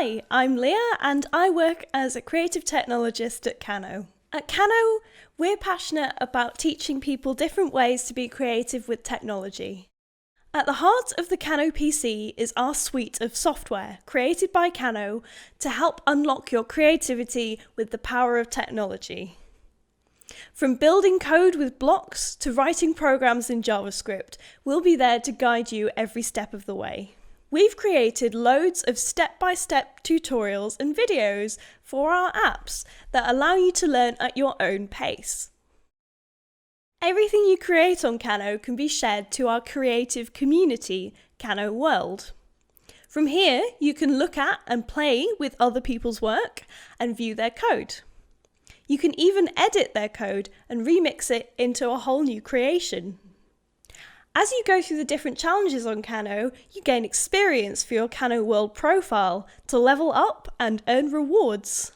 Hi, I'm Leah and I work as a creative technologist at Kano. At Kano, we're passionate about teaching people different ways to be creative with technology. At the heart of the Kano PC is our suite of software created by Kano to help unlock your creativity with the power of technology. From building code with blocks to writing programs in JavaScript, we'll be there to guide you every step of the way. We've created loads of step-by-step tutorials and videos for our apps that allow you to learn at your own pace. Everything you create on Kano can be shared to our creative community, Kano World. From here, you can look at and play with other people's work and view their code. You can even edit their code and remix it into a whole new creation. As you go through the different challenges on Kano, you gain experience for your Kano World profile to level up and earn rewards.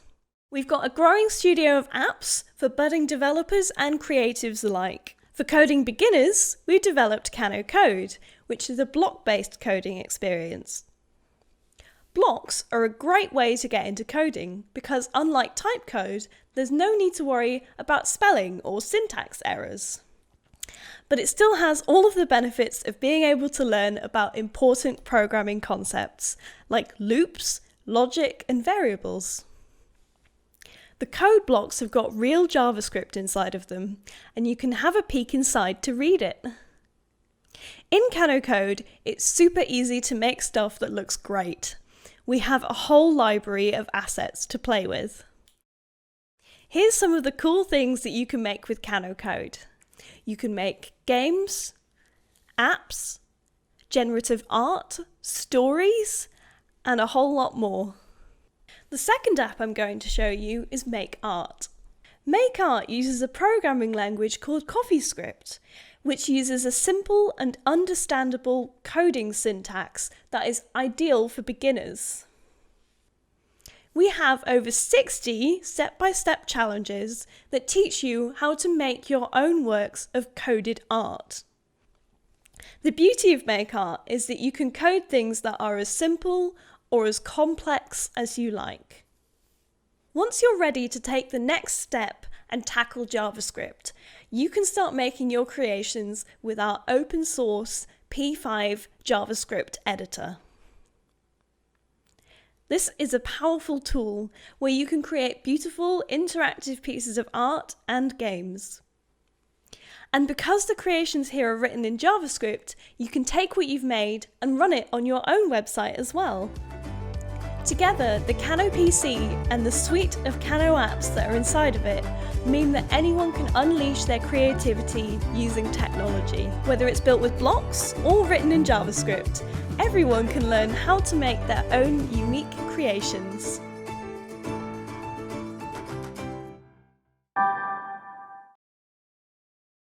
We've got a growing studio of apps for budding developers and creatives alike. For coding beginners, we've developed Kano Code, which is a block-based coding experience. Blocks are a great way to get into coding because, unlike type code, there's no need to worry about spelling or syntax errors. But it still has all of the benefits of being able to learn about important programming concepts like loops, logic, and variables. The code blocks have got real JavaScript inside of them, and you can have a peek inside to read it. In Kano Code, it's super easy to make stuff that looks great. We have a whole library of assets to play with. Here's some of the cool things that you can make with Kano Code. You can make games, apps, generative art, stories, and a whole lot more. The second app I'm going to show you is Make Art. Make Art uses a programming language called CoffeeScript, which uses a simple and understandable coding syntax that is ideal for beginners. We have over 60 step-by-step challenges that teach you how to make your own works of coded art. The beauty of Make Art is that you can code things that are as simple or as complex as you like. Once you're ready to take the next step and tackle JavaScript, you can start making your creations with our open source P5 JavaScript editor. This is a powerful tool where you can create beautiful interactive pieces of art and games. And because the creations here are written in JavaScript, you can take what you've made and run it on your own website as well. Together, the Kano PC and the suite of Kano apps that are inside of it mean that anyone can unleash their creativity using technology. Whether it's built with blocks or written in JavaScript, everyone can learn how to make their own unique creations.